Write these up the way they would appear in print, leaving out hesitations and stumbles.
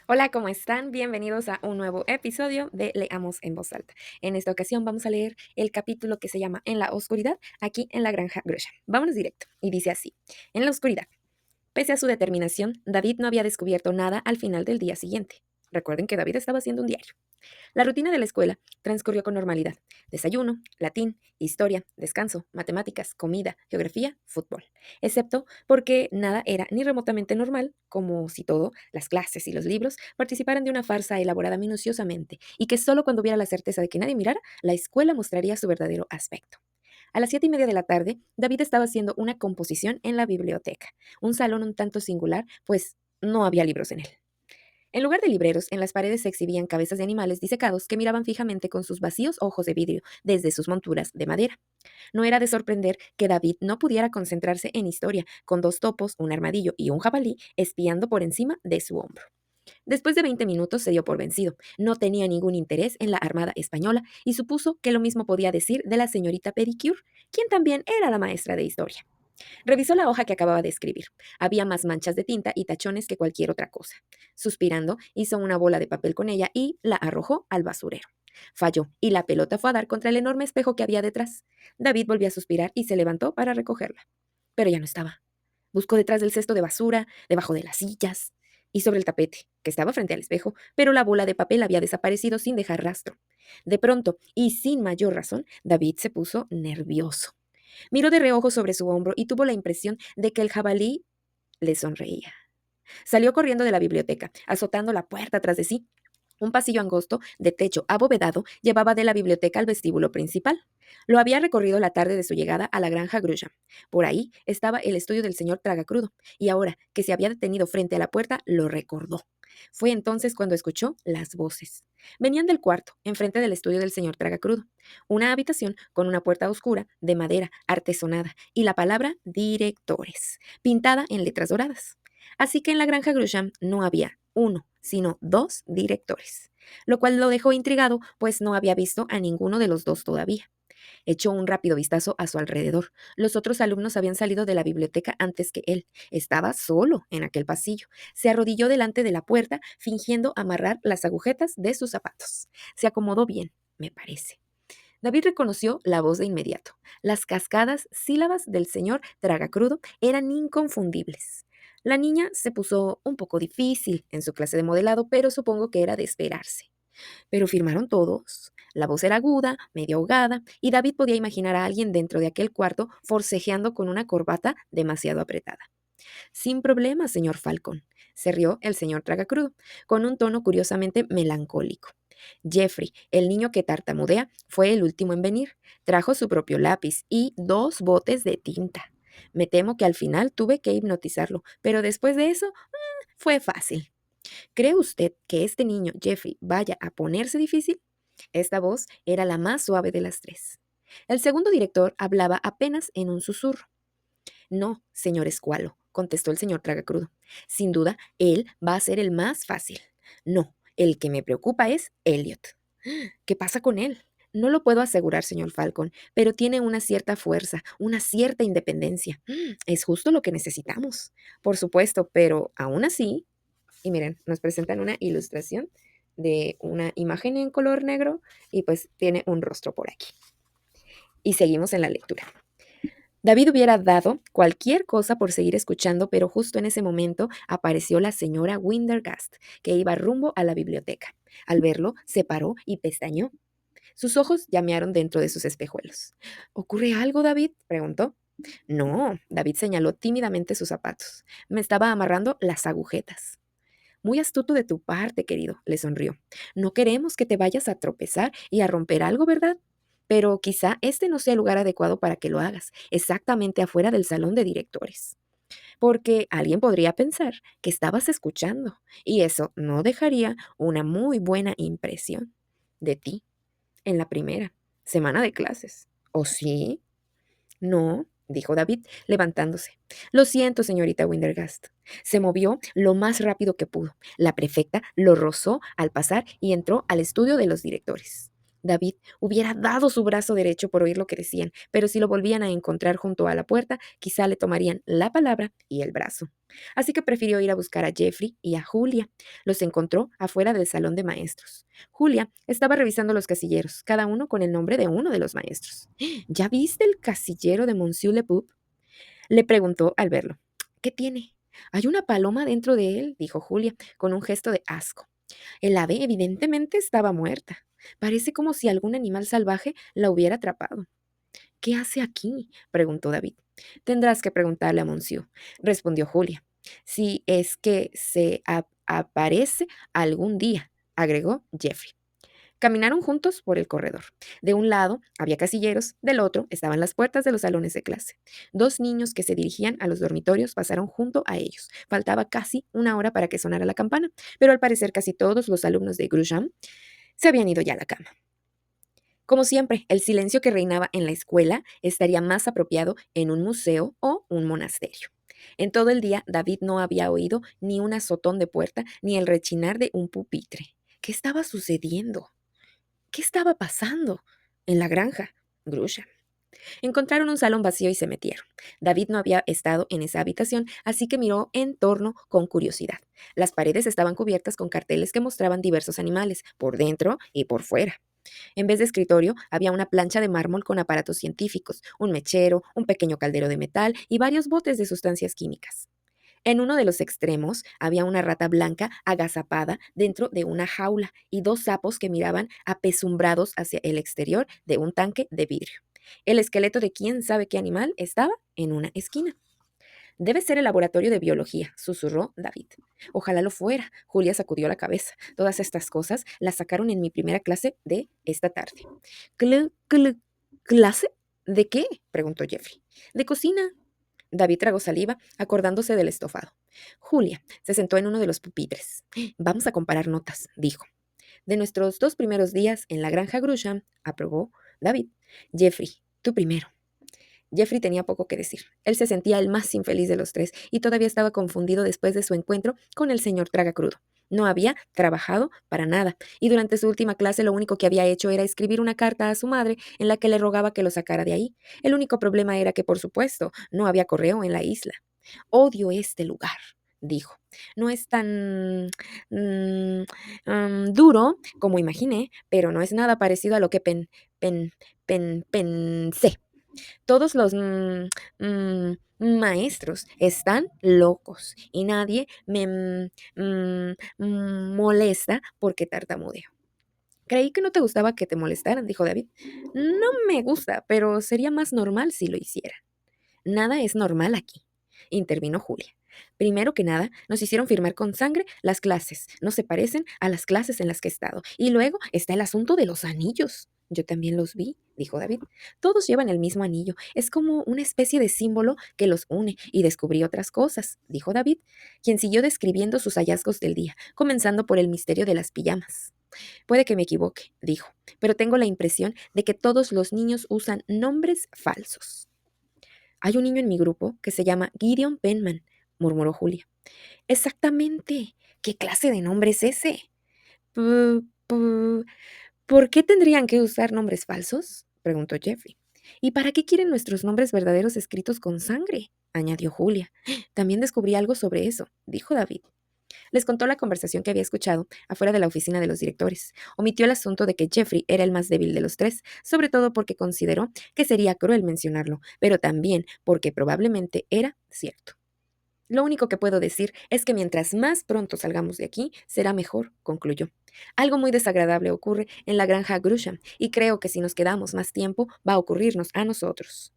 Hola, ¿cómo están? Bienvenidos a un nuevo episodio de Leamos en voz alta. En esta ocasión vamos a leer el capítulo que se llama En la oscuridad, aquí en la granja Grusha. Vámonos directo. Y dice así: En la oscuridad. Pese a su determinación, David no había descubierto nada al final del día siguiente. Recuerden que David estaba haciendo un diario. La rutina de la escuela transcurrió con normalidad. Desayuno, latín, historia, descanso, matemáticas, comida, geografía, fútbol. Excepto porque nada era ni remotamente normal, como si todo, las clases y los libros, participaran de una farsa elaborada minuciosamente, y que solo cuando hubiera la certeza de que nadie mirara, la escuela mostraría su verdadero aspecto. A las 7:30 de la tarde, David estaba haciendo una composición en la biblioteca, un salón un tanto singular, pues no había libros en él. En lugar de libreros, en las paredes se exhibían cabezas de animales disecados que miraban fijamente con sus vacíos ojos de vidrio desde sus monturas de madera. No era de sorprender que David no pudiera concentrarse en historia, con dos topos, un armadillo y un jabalí espiando por encima de su hombro. Después de 20 minutos se dio por vencido. No tenía ningún interés en la Armada Española y supuso que lo mismo podía decir de la señorita Pedicure, quien también era la maestra de historia. Revisó la hoja que acababa de escribir. Había más manchas de tinta y tachones que cualquier otra cosa. Suspirando, hizo una bola de papel con ella y la arrojó al basurero. Falló y la pelota fue a dar contra el enorme espejo que había detrás. David volvió a suspirar y se levantó para recogerla. Pero ya no estaba. Buscó detrás del cesto de basura, debajo de las sillas y sobre el tapete, que estaba frente al espejo, pero la bola de papel había desaparecido sin dejar rastro. De pronto, y sin mayor razón, David se puso nervioso. Miró de reojo sobre su hombro y tuvo la impresión de que el jabalí le sonreía. Salió corriendo de la biblioteca, azotando la puerta tras de sí. Un pasillo angosto, de techo abovedado, llevaba de la biblioteca al vestíbulo principal. Lo había recorrido la tarde de su llegada a la granja Grusha. Por ahí estaba el estudio del señor Tragacrudo, y ahora que se había detenido frente a la puerta, lo recordó. Fue entonces cuando escuchó las voces. Venían del cuarto, enfrente del estudio del señor Tragacrudo. Una habitación con una puerta oscura, de madera, artesonada, y la palabra directores, pintada en letras doradas. Así que en la granja Grusha no había uno, sino dos directores, lo cual lo dejó intrigado, pues no había visto a ninguno de los dos todavía. Echó un rápido vistazo a su alrededor. Los otros alumnos habían salido de la biblioteca antes que él. Estaba solo en aquel pasillo. Se arrodilló delante de la puerta, fingiendo amarrar las agujetas de sus zapatos. Se acomodó bien, me parece. David reconoció la voz de inmediato. Las cascadas sílabas del señor Tragacrudo eran inconfundibles. La niña se puso un poco difícil en su clase de modelado, pero supongo que era de esperarse. Pero firmaron todos. La voz era aguda, medio ahogada, y David podía imaginar a alguien dentro de aquel cuarto forcejeando con una corbata demasiado apretada. Sin problema, señor Falcon, se rió el señor Tragacrudo, con un tono curiosamente melancólico. Jeffrey, el niño que tartamudea, fue el último en venir. Trajo su propio lápiz y dos botes de tinta. Me temo que al final tuve que hipnotizarlo, pero después de eso fue fácil. ¿Cree usted que este niño, Jeffrey, vaya a ponerse difícil? Esta voz era la más suave de las tres. El segundo director hablaba apenas en un susurro. No, señor Escualo, contestó el señor Tragacrudo. Sin duda, él va a ser el más fácil. No, el que me preocupa es Elliot. ¿Qué pasa con él? No lo puedo asegurar, señor Falcon, pero tiene una cierta fuerza, una cierta independencia. Es justo lo que necesitamos. Por supuesto, pero aún así, y miren, nos presentan una ilustración de una imagen en color negro y pues tiene un rostro por aquí. Y seguimos en la lectura. David hubiera dado cualquier cosa por seguir escuchando, pero justo en ese momento apareció la señora Windergast, que iba rumbo a la biblioteca. Al verlo, se paró y pestañeó. Sus ojos llamearon dentro de sus espejuelos. ¿Ocurre algo, David? Preguntó. No, David señaló tímidamente sus zapatos. Me estaba amarrando las agujetas. Muy astuto de tu parte, querido, le sonrió. No queremos que te vayas a tropezar y a romper algo, ¿verdad? Pero quizá este no sea el lugar adecuado para que lo hagas, exactamente afuera del salón de directores. Porque alguien podría pensar que estabas escuchando, y eso no dejaría una muy buena impresión de ti en la primera semana de clases. ¿O sí? No, dijo David, levantándose. Lo siento, señorita Windergast. Se movió lo más rápido que pudo. La prefecta lo rozó al pasar y entró al estudio de los directores. David hubiera dado su brazo derecho por oír lo que decían, pero si lo volvían a encontrar junto a la puerta, quizá le tomarían la palabra y el brazo. Así que prefirió ir a buscar a Jeffrey y a Julia. Los encontró afuera del salón de maestros. Julia estaba revisando los casilleros, cada uno con el nombre de uno de los maestros. ¿Ya viste el casillero de Monsieur Le Pup? Le preguntó al verlo. ¿Qué tiene? Hay una paloma dentro de él, dijo Julia, con un gesto de asco. El ave evidentemente estaba muerta. Parece como si algún animal salvaje la hubiera atrapado. ¿Qué hace aquí? Preguntó David. Tendrás que preguntarle a Monsieur, respondió Julia. Si es que se aparece algún día, agregó Jeffrey. Caminaron juntos por el corredor. De un lado había casilleros, del otro estaban las puertas de los salones de clase. Dos niños que se dirigían a los dormitorios pasaron junto a ellos. Faltaba casi una hora para que sonara la campana, pero al parecer casi todos los alumnos de Grisham se habían ido ya a la cama. Como siempre, el silencio que reinaba en la escuela estaría más apropiado en un museo o un monasterio. En todo el día, David no había oído ni un azotón de puerta ni el rechinar de un pupitre. ¿Qué estaba sucediendo? ¿Qué estaba pasando? En la granja, Grusha. Encontraron un salón vacío y se metieron. David no había estado en esa habitación, así que miró en torno con curiosidad. Las paredes estaban cubiertas con carteles que mostraban diversos animales, por dentro y por fuera. En vez de escritorio, había una plancha de mármol con aparatos científicos, un mechero, un pequeño caldero de metal y varios botes de sustancias químicas. En uno de los extremos había una rata blanca agazapada dentro de una jaula y dos sapos que miraban apesumbrados hacia el exterior de un tanque de vidrio. El esqueleto de quién sabe qué animal estaba en una esquina. Debe ser el laboratorio de biología, susurró David. Ojalá lo fuera. Julia sacudió la cabeza. Todas estas cosas las sacaron en mi primera clase de esta tarde. ¿Clase? ¿De qué? Preguntó Jeffrey. De cocina. David tragó saliva, acordándose del estofado. Julia se sentó en uno de los pupitres. Vamos a comparar notas, dijo. De nuestros 2 primeros días en la granja Grusha, aprobó David. Jeffrey, tú primero. Jeffrey tenía poco que decir. Él se sentía el más infeliz de los tres y todavía estaba confundido después de su encuentro con el señor Tragacrudo. No había trabajado para nada y durante su última clase lo único que había hecho era escribir una carta a su madre en la que le rogaba que lo sacara de ahí. El único problema era que, por supuesto, no había correo en la isla. Odio este lugar, dijo. No es tan duro como imaginé, pero no es nada parecido a lo que pensé. Todos los maestros están locos y nadie me molesta porque tartamudeo. Creí que no te gustaba que te molestaran, dijo David. No me gusta, pero sería más normal si lo hiciera. Nada es normal aquí, intervino Julia. Primero que nada, nos hicieron firmar con sangre las clases. No se parecen a las clases en las que he estado. Y luego está el asunto de los anillos. Yo también los vi, dijo David. Todos llevan el mismo anillo. Es como una especie de símbolo que los une. Y descubrí otras cosas, dijo David, quien siguió describiendo sus hallazgos del día, comenzando por el misterio de las pijamas. Puede que me equivoque, dijo, pero tengo la impresión de que todos los niños usan nombres falsos. Hay un niño en mi grupo que se llama Gideon Penman, murmuró Julia. Exactamente. ¿Qué clase de nombre es ese? Pu- pu- ¿Por qué tendrían que usar nombres falsos? Preguntó Jeffrey. ¿Y para qué quieren nuestros nombres verdaderos escritos con sangre? Añadió Julia. También descubrí algo sobre eso, dijo David. Les contó la conversación que había escuchado afuera de la oficina de los directores. Omitió el asunto de que Jeffrey era el más débil de los tres, sobre todo porque consideró que sería cruel mencionarlo, pero también porque probablemente era cierto. Lo único que puedo decir es que mientras más pronto salgamos de aquí, será mejor, concluyó. Algo muy desagradable ocurre en la granja Grusha, y creo que si nos quedamos más tiempo, va a ocurrirnos a nosotros.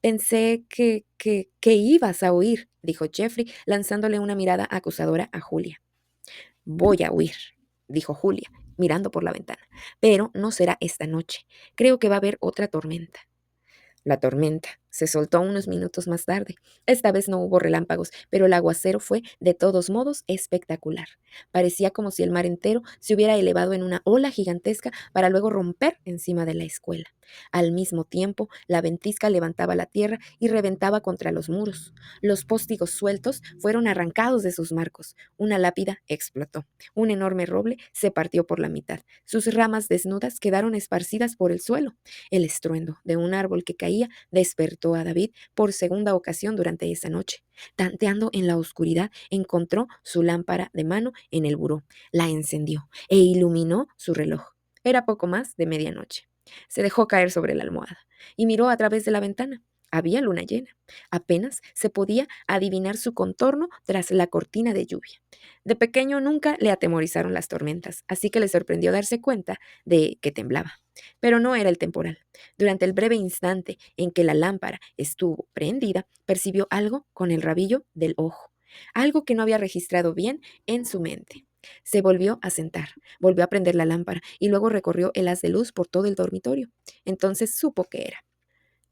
Pensé que ibas a huir, dijo Jeffrey, lanzándole una mirada acusadora a Julia. Voy a huir, dijo Julia, mirando por la ventana, pero no será esta noche. Creo que va a haber otra tormenta. La tormenta, se soltó unos minutos más tarde. Esta vez no hubo relámpagos, pero el aguacero fue, de todos modos, espectacular. Parecía como si el mar entero se hubiera elevado en una ola gigantesca para luego romper encima de la escuela. Al mismo tiempo, la ventisca levantaba la tierra y reventaba contra los muros. Los póstigos sueltos fueron arrancados de sus marcos. Una lápida explotó. Un enorme roble se partió por la mitad. Sus ramas desnudas quedaron esparcidas por el suelo. El estruendo de un árbol que caía despertó a David por segunda ocasión durante esa noche. Tanteando en la oscuridad, encontró su lámpara de mano en el buró, la encendió e iluminó su reloj. Era poco más de medianoche. Se dejó caer sobre la almohada y miró a través de la ventana. Había luna llena. Apenas se podía adivinar su contorno tras la cortina de lluvia. De pequeño nunca le atemorizaron las tormentas, así que le sorprendió darse cuenta de que temblaba. Pero no era el temporal. Durante el breve instante en que la lámpara estuvo prendida, percibió algo con el rabillo del ojo, algo que no había registrado bien en su mente. Se volvió a sentar, volvió a prender la lámpara y luego recorrió el haz de luz por todo el dormitorio. Entonces supo qué era.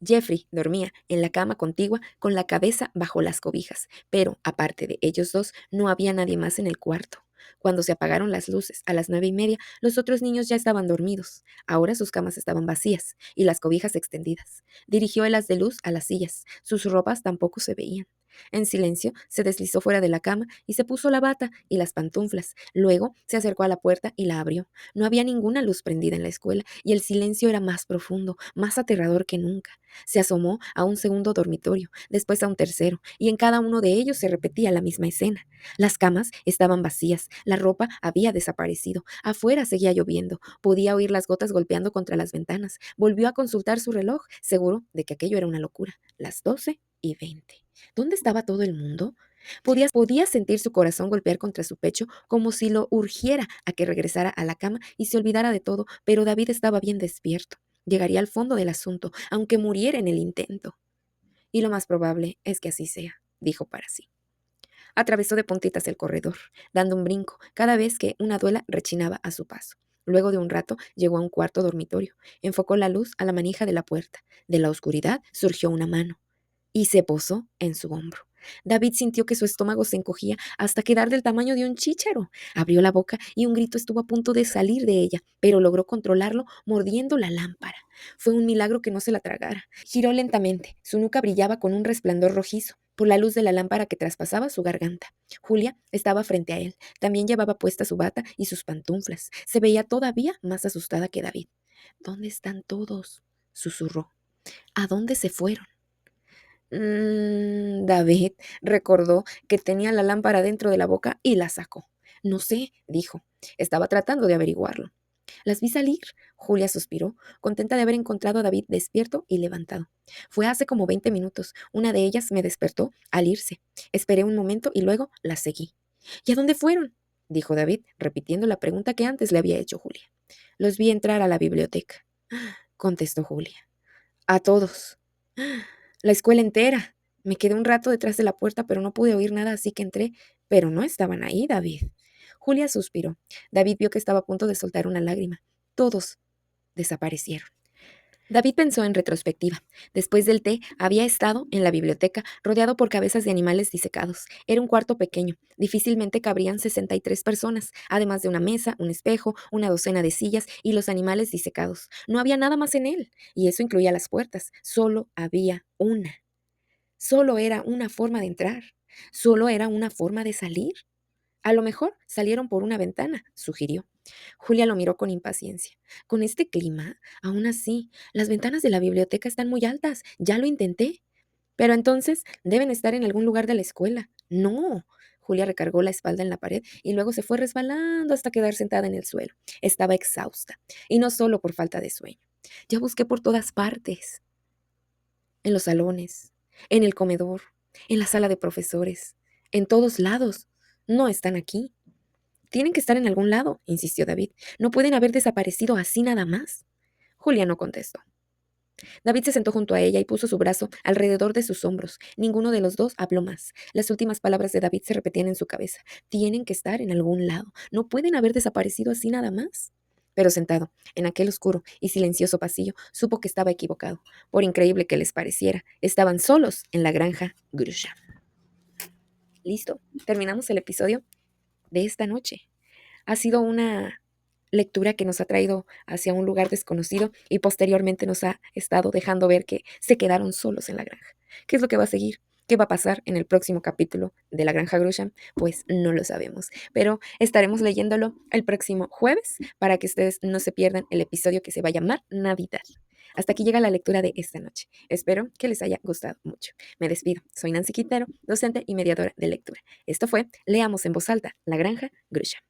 Jeffrey dormía en la cama contigua con la cabeza bajo las cobijas, pero aparte de ellos dos no había nadie más en el cuarto. Cuando se apagaron las luces a las 9:30, los otros niños ya estaban dormidos. Ahora sus camas estaban vacías y las cobijas extendidas. Dirigió el haz de luz a las sillas. Sus ropas tampoco se veían. En silencio se deslizó fuera de la cama y se puso la bata y las pantuflas. Luego se acercó a la puerta y la abrió. No había ninguna luz prendida en la escuela y el silencio era más profundo, más aterrador que nunca. Se asomó a un segundo dormitorio, después a un tercero, y en cada uno de ellos se repetía la misma escena. Las camas estaban vacías, la ropa había desaparecido, afuera seguía lloviendo, podía oír las gotas golpeando contra las ventanas. Volvió a consultar su reloj, seguro de que aquello era una locura. Las 12:20. ¿Dónde estaba todo el mundo? Podía sentir su corazón golpear contra su pecho como si lo urgiera a que regresara a la cama y se olvidara de todo, pero David estaba bien despierto. Llegaría al fondo del asunto, aunque muriera en el intento. Y lo más probable es que así sea, dijo para sí. Atravesó de puntitas el corredor, dando un brinco cada vez que una duela rechinaba a su paso. Luego de un rato llegó a un cuarto dormitorio. Enfocó la luz a la manija de la puerta. De la oscuridad surgió una mano y se posó en su hombro. David sintió que su estómago se encogía hasta quedar del tamaño de un chícharo. Abrió la boca y un grito estuvo a punto de salir de ella, pero logró controlarlo mordiendo la lámpara. Fue un milagro que no se la tragara. Giró lentamente. Su nuca brillaba con un resplandor rojizo por la luz de la lámpara que traspasaba su garganta. Julia estaba frente a él. También llevaba puesta su bata y sus pantuflas. Se veía todavía más asustada que David. ¿Dónde están todos?, susurró. ¿A dónde se fueron? David recordó que tenía la lámpara dentro de la boca y la sacó. No sé, dijo. Estaba tratando de averiguarlo. Las vi salir. Julia suspiró, contenta de haber encontrado a David despierto y levantado. Fue hace como 20 minutos. Una de ellas me despertó al irse. Esperé un momento y luego las seguí. ¿Y a dónde fueron?, dijo David, repitiendo la pregunta que antes le había hecho Julia. Los vi entrar a la biblioteca, contestó Julia. A todos. La escuela entera. Me quedé un rato detrás de la puerta, pero no pude oír nada, así que entré. Pero no estaban ahí, David. Julia suspiró. David vio que estaba a punto de soltar una lágrima. Todos desaparecieron. David pensó en retrospectiva. Después del té, había estado en la biblioteca, rodeado por cabezas de animales disecados. Era un cuarto pequeño. Difícilmente cabrían 63 personas, además de una mesa, un espejo, una docena de sillas y los animales disecados. No había nada más en él, y eso incluía las puertas. Solo había una. Solo era una forma de entrar. Solo era una forma de salir. A lo mejor salieron por una ventana, sugirió. Julia lo miró con impaciencia. Con este clima, aún así, las ventanas de la biblioteca están muy altas. Ya lo intenté. Pero entonces deben estar en algún lugar de la escuela. No. Julia recargó la espalda en la pared y luego se fue resbalando hasta quedar sentada en el suelo. Estaba exhausta, y no solo por falta de sueño. Ya busqué por todas partes. En los salones, en el comedor, en la sala de profesores, en todos lados. No están aquí. Tienen que estar en algún lado, insistió David. No pueden haber desaparecido así nada más. Julia no contestó. David se sentó junto a ella y puso su brazo alrededor de sus hombros. Ninguno de los dos habló más. Las últimas palabras de David se repetían en su cabeza. Tienen que estar en algún lado. No pueden haber desaparecido así nada más. Pero sentado en aquel oscuro y silencioso pasillo, supo que estaba equivocado. Por increíble que les pareciera, estaban solos en la granja Grusha. Listo, terminamos el episodio de esta noche. Ha sido una lectura que nos ha traído hacia un lugar desconocido y posteriormente nos ha estado dejando ver que se quedaron solos en la granja. ¿Qué es lo que va a seguir? ¿Qué va a pasar en el próximo capítulo de La Granja Grusha? Pues no lo sabemos, pero estaremos leyéndolo el próximo jueves para que ustedes no se pierdan el episodio que se va a llamar Navidad. Hasta aquí llega la lectura de esta noche. Espero que les haya gustado mucho. Me despido. Soy Nancy Quintero, docente y mediadora de lectura. Esto fue Leamos en voz alta, La Granja Grusha.